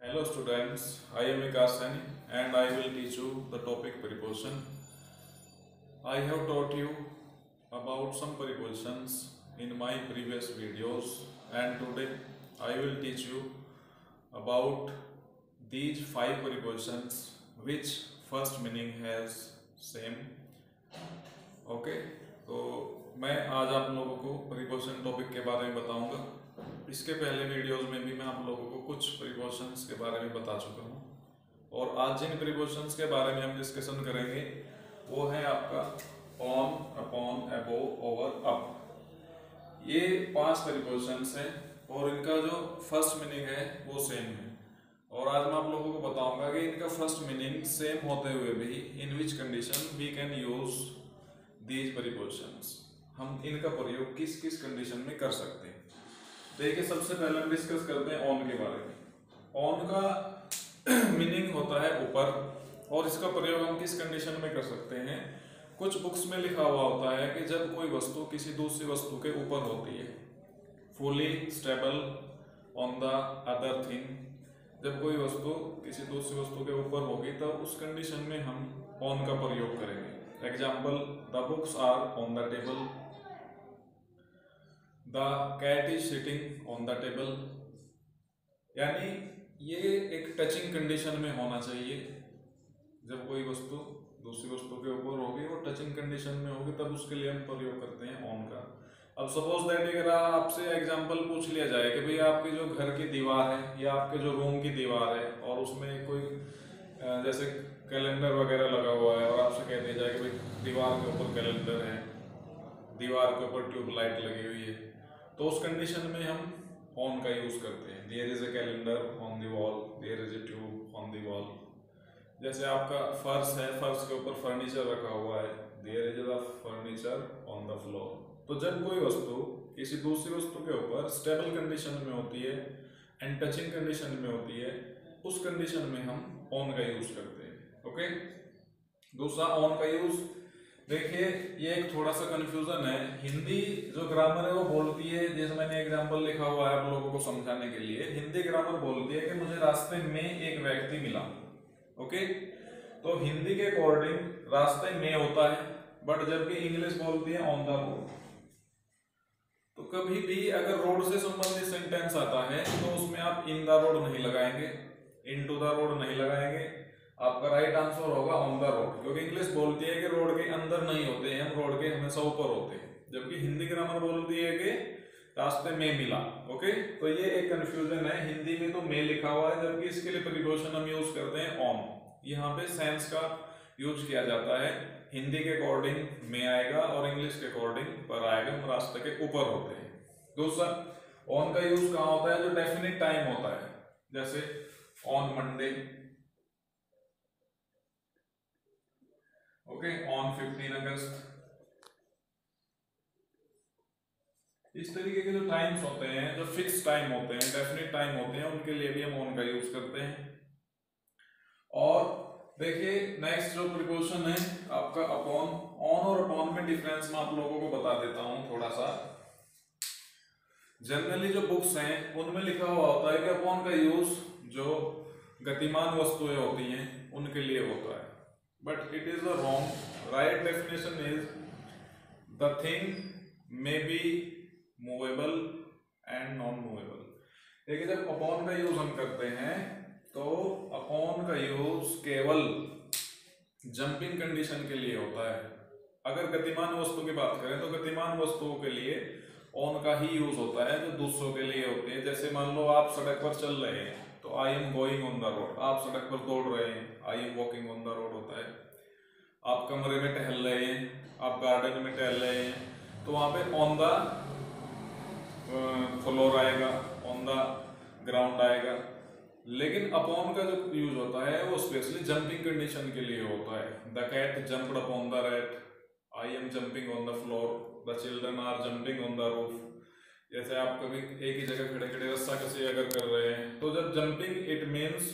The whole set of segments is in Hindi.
Hello students, I am Vikas Sani and I will teach you the topic preposition. I have taught you about some prepositions in my previous videos and today I will teach you about these 5 prepositions which first meaning has same. Okay तो मैं आज आप लोगों को प्रीपोजिशन टॉपिक के बारे में बताऊंगा। इसके पहले वीडियोस में भी मैं आप लोगों को कुछ प्रीपोजिशंस के बारे में बता चुका हूँ और आज जिन प्रीपोजिशंस के बारे में हम डिस्कशन करेंगे वो है आपका on, upon, above, over, up. ये 5 प्रीपोजिशंस हैं और इनका जो फर्स्ट मीनिंग है वो सेम है और आज मैं आप लोगों को बताऊंगा कि इनका फर्स्ट मीनिंग सेम होते हुए भी in which condition we can use these prepositions, हम इनका प्रयोग किस किस कंडीशन में कर सकते हैं। देखिए सबसे पहले हम डिस्कस करते हैं ऑन के बारे में। ऑन का मीनिंग होता है ऊपर और इसका प्रयोग हम किस कंडीशन में कर सकते हैं। कुछ बुक्स में लिखा हुआ होता है कि जब कोई वस्तु किसी दूसरी वस्तु के ऊपर होती है, fully stable on the other thing, जब कोई वस्तु किसी दूसरी वस्तु के ऊपर होगी तब उस कंडीशन में हम ऑन का प्रयोग करेंगे। Example, the books are on the table, the cat is sitting on the table. यानी ये एक टचिंग कंडीशन में होना चाहिए। जब कोई वस्तु दूसरी वस्तु के ऊपर होगी और टचिंग कंडीशन में होगी तब उसके लिए हम प्रयोग करते हैं ऑन का। अब सपोज दैट अगर आपसे एग्जांपल पूछ लिया जाए कि भाई आपके जो घर की दीवार है या आपके जो रूम की दीवार है और उसमें कोई जैसे कैलेंडर वगैरह लगा हुआ है और आपसे कह दिया जाए कि भाई दीवार के ऊपर कैलेंडर है, दीवार के ऊपर ट्यूबलाइट लगी हुई है, तो उस कंडीशन में हम ऑन का यूज करते हैं। There is a calendar on the wall, there is a tube on the wall. जैसे आपका फर्श है, फर्श के ऊपर फर्नीचर रखा हुआ है, there is a furniture on the floor. तो जब कोई वस्तु किसी दूसरी वस्तु के ऊपर स्टेबल कंडीशन में होती है एंड टचिंग कंडीशन में होती है, उस कंडीशन में हम ऑन का यूज करते हैं। ओके, दूसरा ऑन का यूज, देखिए ये एक थोड़ा सा कंफ्यूजन है। हिंदी जो ग्रामर है वो बोलती है, जैसे मैंने एग्जांपल लिखा हुआ है आप लोगों को समझाने के लिए, हिंदी ग्रामर बोलती है कि मुझे रास्ते में एक व्यक्ति मिला। ओके, तो हिंदी के अकॉर्डिंग रास्ते में होता है, बट जबकि इंग्लिश बोलती है ऑन द रोड। तो कभी भी अगर रोड से संबंधित सेंटेंस आता है तो उसमें आप इन द रोड नहीं लगाएंगे, इनटू द रोड नहीं लगाएंगे, आपका राइट आंसर होगा ऑन द रोड। क्योंकि इंग्लिश बोलती है कि रोड के अंदर नहीं होते हैं, हम रोड के हमेशा ऊपर होते हैं, जबकि हिंदी ग्रामर बोलती है कि रास्ते में मिला। ओके, तो ये एक कंफ्यूजन है। हिंदी में तो में लिखा हुआ है, जबकि इसके लिए प्रीपोजिशन हम यूज करते हैं ऑन। यहाँ पे सेंस का यूज किया जाता है। हिंदी के अकॉर्डिंग में आएगा और इंग्लिश के अकॉर्डिंग पर आएगा, हम रास्ते के ऊपर होते हैं। दूसरा, ऑन का यूज कहाँ होता है, जो डेफिनेट टाइम होता है, जैसे ऑन मंडे, ओके, ऑन 15 अगस्त। इस तरीके के जो टाइम्स होते हैं, जो फिक्स टाइम होते हैं, डेफिनेट टाइम होते हैं, उनके लिए भी हम ऑन का यूज करते हैं। और देखिए नेक्स्ट जो प्रीपोजिशन है आपका अपॉन। ऑन और अपॉन में डिफरेंस मैं आप लोगों को बता देता हूं थोड़ा सा। जनरली जो बुक्स हैं उनमें लिखा हुआ होता है कि अपॉन का यूज जो गतिमान वस्तुएं होती हैं उनके लिए होता है, but it is a wrong. Right definition is the thing may be movable and non movable. देखिए जब अपॉन का यूज हम करते हैं तो अपॉन का यूज केवल जंपिंग कंडीशन के लिए होता है। अगर गतिमान वस्तु की बात करें तो गतिमान वस्तुओं के लिए ऑन का ही यूज होता है जो दूसरों के लिए होते हैं। जैसे मान लो आप सड़क पर चल रहे हैं तो I am going on the road, आप सड़क पर दौड़ रहे हैं, I am walking on the road होता है। आप कमरे में टहल रहे हैं, आप गार्डन में टहल रहे हैं, तो वहां पे ऑन द फ्लोर आएगा, ऑन द ग्राउंड आएगा। लेकिन अपॉन का जो यूज होता है वो स्पेशली जंपिंग कंडीशन के लिए होता है। The cat jumped upon the rat, I am jumping on the floor, the children are jumping on the roof. जैसे आप कभी एक ही जगह खड़े खड़े रस्साकशी अगर कर रहे हैं तो जब jumping it means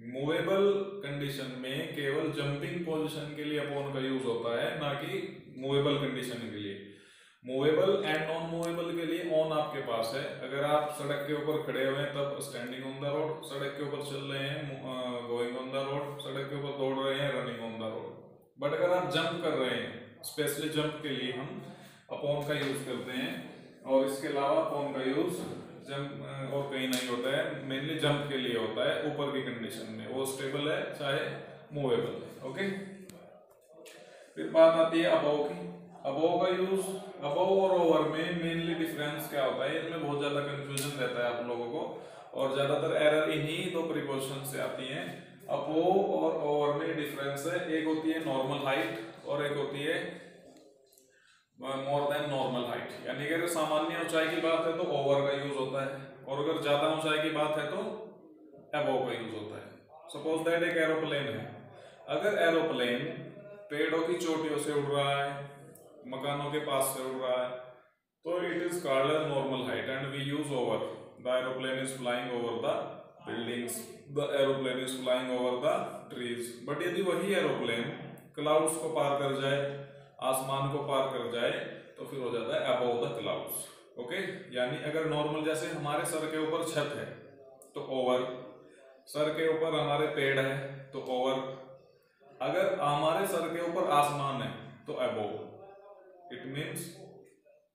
movable condition में केवल जंपिंग पोजीशन के लिए अपॉन का यूज होता है, ना कि मूवेबल कंडीशन के लिए। मूवेबल एंड नॉन मूवेबल के लिए ऑन आपके पास है। अगर आप सड़क के ऊपर खड़े हुए हैं तब स्टैंडिंग ऑन द रोड, सड़क के ऊपर चल रहे हैं गोइंग ऑन द रोड, सड़क के ऊपर दौड़ रहे हैं running on the road. But अगर आप जंप कर रहे हैं, स्पेशली जंप के लिए हम अपॉन का यूज करते हैं, और इसके अलावा अपॉन का यूज जंप और कहीं नहीं होता है, मेनली जंप के लिए होता है ऊपर की कंडीशन में, वो स्टेबल है चाहे मूवेबल है। ओके, फिर बात आती है अबव की। अबव का यूज, अबव और ओवर में मेनली डिफरेंस क्या होता है, इसमें बहुत ज्यादा कंफ्यूजन रहता है आप लोगों को, और ज्यादातर एरर इन्हीं दो प्रीपोजिशन से आती हैं। अबव और ओवर में डिफरेंस है, एक होती है नॉर्मल हाइट और एक होती है मोर देन नॉर्मल हाइट। यानी कि अगर सामान्य ऊंचाई की बात है तो ओवर का यूज होता है, और अगर ज्यादा ऊंचाई की बात है तो अबव का यूज होता है। सपोज दैट एक एरोप्लेन है, अगर एरोप्लेन पेड़ों की चोटियों से उड़ रहा है, मकानों के पास से उड़ रहा है, तो it is called as normal height and we use over. The aeroplane is flying over the buildings, the aeroplane is flying over the trees. But यदि वही एरोप्लेन क्लाउड्स को पार कर जाए, आसमान को पार कर जाए, तो फिर हो जाता है अबव द क्लाउड्स। ओके, यानी अगर नॉर्मल जैसे हमारे सर के ऊपर छत है तो ओवर, सर के ऊपर हमारे पेड़ है तो ओवर, अगर हमारे सर के ऊपर आसमान है तो अबव। इट मीन्स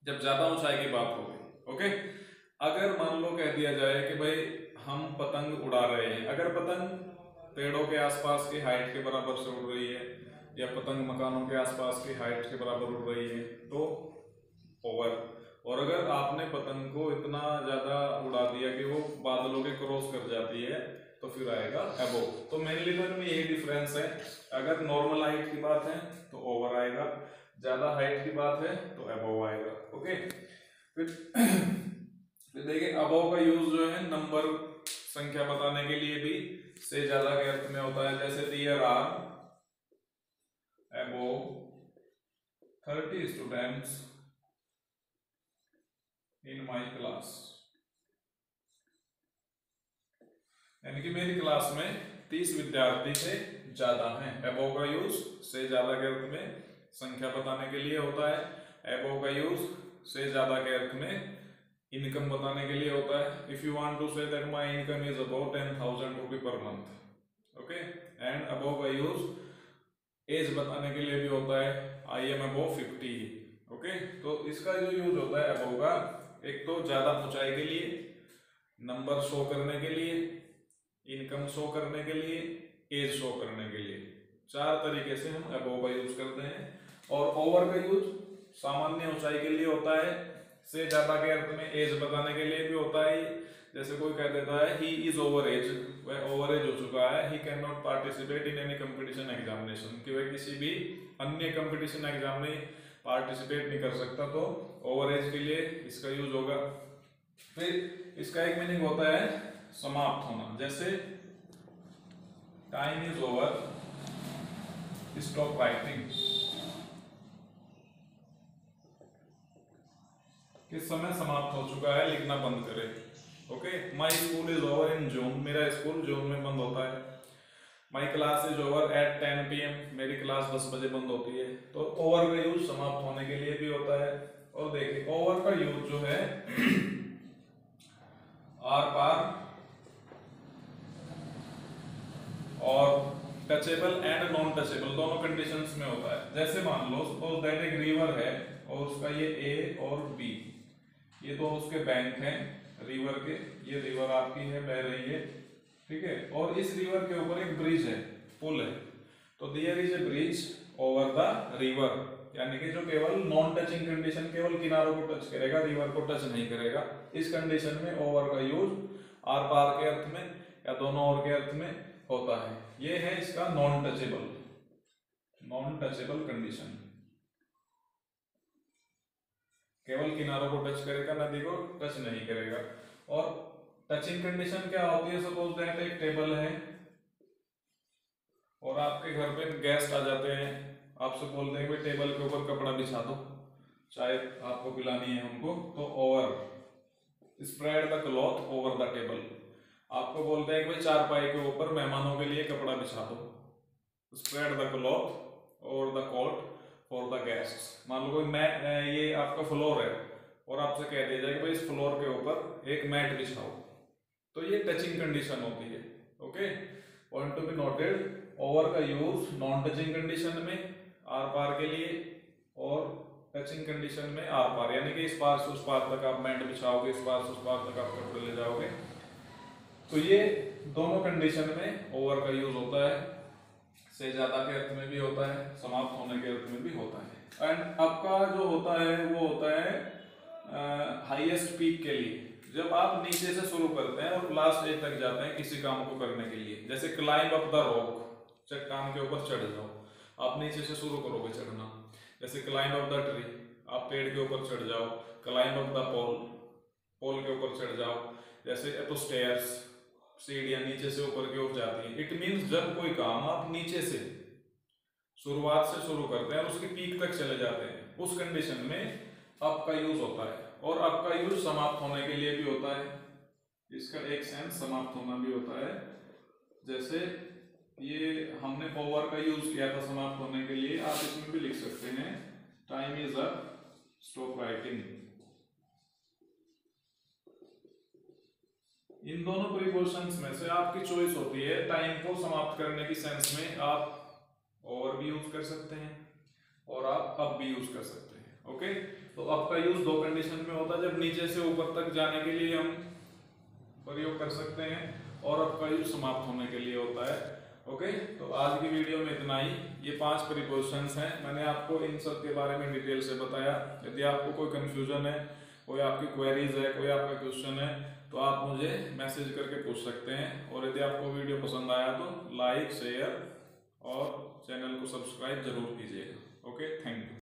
जब ज्यादा ऊंचाई की बात होगी। ओके, अगर मान लो कह दिया जाए कि भाई हम पतंग उड़ा रहे हैं, अगर पतंग पेड़ों के आसपास की हाइट के बराबर से उड़ रही है या पतंग मकानों के आसपास की हाइट के बराबर उड़ रही है तो ओवर, और अगर आपने पतंग को इतना ज्यादा उड़ा दिया कि वो बादलों के क्रॉस कर जाती है तो फिर आएगा अबव। तो मेनली तो इनमें यही डिफरेंस है, अगर नॉर्मल हाइट की बात है तो ओवर आएगा, ज्यादा हाइट की बात है तो अबव आएगा। ओके, फिर देखिए अबव का यूज जो है नंबर संख्या बताने के लिए भी से ज्यादा के अर्थ में होता है। जैसे there are above 30 students in my class, यानी कि मेरी क्लास में 30 विद्यार्थी से ज्यादा हैं। above का यूज से ज्यादा के अर्थ में संख्या बताने के लिए होता है, above का यूज से ज्यादा के अर्थ में इनकम बताने के लिए होता है। If you want to say that my income is about 10,000 रुपये per month, okay, and above का यूज एज बताने के लिए भी होता है, आई एम अबव 50। ओके, तो इसका जो यूज होता है अबव का, एक तो ज्यादा ऊंचाई के लिए, नंबर शो करने के लिए, इनकम शो करने के लिए, एज शो करने के लिए, चार तरीके से हम अबव का यूज करते हैं। और ओवर का यूज सामान्य ऊंचाई के लिए होता है, से ज्यादा के अर्थ में एज बताने के लिए भी होता है। जैसे कोई कह देता है ही इज ओवर एज, वह ओवर एज हो चुका है, he can not participate in any competition examination, कि वह किसी भी अन्य कंपटीशन एग्जाम में पार्टिसिपेट नहीं कर सकता, तो ओवर एज के लिए इसका यूज होगा। फिर इसका एक मीनिंग होता है समाप्त होना, जैसे time is over, stop writing, किस समय समाप्त हो चुका है, लिखना बंद करें। Okay, my school is over in June, मेरा स्कूल जून में बंद होता है। My class is over at 10 PM, मेरी क्लास 10 बजे बंद होती है। तो ओवर का यूज समाप्त होने के लिए भी होता है। और देखिए ओवर का यूज जो है आर पार और टचेबल एंड नॉन टचेबल दोनों कंडीशंस में होता है। जैसे मान लो सपोज दैट एक रिवर है और उसका ये ए और बी, ये दो उसके बैंक हैं रिवर के, ये रिवर आपकी है बह रही है, ठीक है, और इस रिवर के ऊपर एक ब्रिज है, पुल है, तो there is a bridge over the river, यानी कि जो केवल नॉन टचिंग कंडीशन, केवल किनारों को टच करेगा, रिवर को टच नहीं करेगा, इस कंडीशन में ओवर का यूज आर पार के अर्थ में या दोनों ओर के अर्थ में होता है। ये है इसका नॉन टचेबल कंडीशन, केवल किनारों को टच करेगा, नदी को टच नहीं करेगा। और टचिंग कंडीशन क्या होती है, सपोज दैट एक टेबल है और आपके घर पे गेस्ट आ जाते हैं, आपसे बोलते हैं भाई टेबल के ऊपर कपड़ा बिछा दो, चाय आपको पिलानी है उनको, तो over spread the cloth over the table. आपको बोलते हैं कि भाई चारपाई के ऊपर मेहमानों के लिए कपड़ा बिछा दो, spread the cloth over the coat for the guest. मान लो कोई मैट, ये आपका फ्लोर है और आपसे कह दिया जाए कि भाई इस फ्लोर के ऊपर एक मैट बिछाओ, तो ये टचिंग कंडीशन होती है। Okay, point to be noted, over का यूज नॉन टचिंग कंडीशन में आर पार के लिए और टचिंग कंडीशन में आर पार, यानी कि इस पार से उस पार तक आप मैट बिछाओगे, इस पार से उस पार तक आप कपड़े ले जाओगे। तो ये दोनों कंडीशन में ओवर का यूज होता है, से ज्यादा के अर्थ में भी होता है, समाप्त होने के अर्थ में भी होता है। एंड आपका जो होता है वो होता है हाईएस्ट पीक के लिए, जब आप नीचे से शुरू करते हैं और लास्ट एज तक जाते हैं किसी काम को करने के लिए। जैसे क्लाइंब अप द रॉक, चट्टान के ऊपर चढ़ जाओ, आप नीचे से शुरू करोगे चढ़ना। जैसे क्लाइंब अप द ट्री, आप पेड़ के ऊपर चढ़ जाओ। क्लाइंब अप द पोल, पोल के ऊपर चढ़ जाओ। जैसे तो स्टेयर्स, सीढ़ियां नीचे से ऊपर की ओर जाती हैं। इट मीन्स जब कोई काम आप नीचे से शुरुआत से शुरू करते हैं और उसकी पीक तक चले जाते हैं, उस कंडीशन में अप का यूज होता है। और अप का यूज समाप्त होने के लिए भी होता है, इसका एक सेंस समाप्त होना भी होता है। जैसे ये हमने ओवर का यूज किया था समाप्त होने के लिए, आप इसमें भी लिख सकते हैं time is up, stop writing. इन दोनों प्रीपोजिशंस में से आपकी चॉइस होती है। टाइम को समाप्त करने की सेंस में आप ओवर भी यूज कर सकते हैं और आप अप भी यूज कर सकते हैं। ओके, तो अप का यूज दो कंडीशन में होता है, जब नीचे से ऊपर तक जाने के लिए हम प्रयोग कर सकते हैं, और अप का यूज समाप्त होने के लिए होता है। ओके, तो आज की वीडियो में इतना ही। ये 5 प्रीपोजिशंस हैं, मैंने आपको इन सब के बारे में डिटेल से बताया। यदि आपको कोई कंफ्यूजन है, कोई आपकी क्वेरीज है, कोई आपका क्वेश्चन है, तो आप मुझे मैसेज करके पूछ सकते हैं। और यदि आपको वीडियो पसंद आया तो लाइक, शेयर और चैनल को सब्सक्राइब जरूर कीजिएगा। Okay, thank you.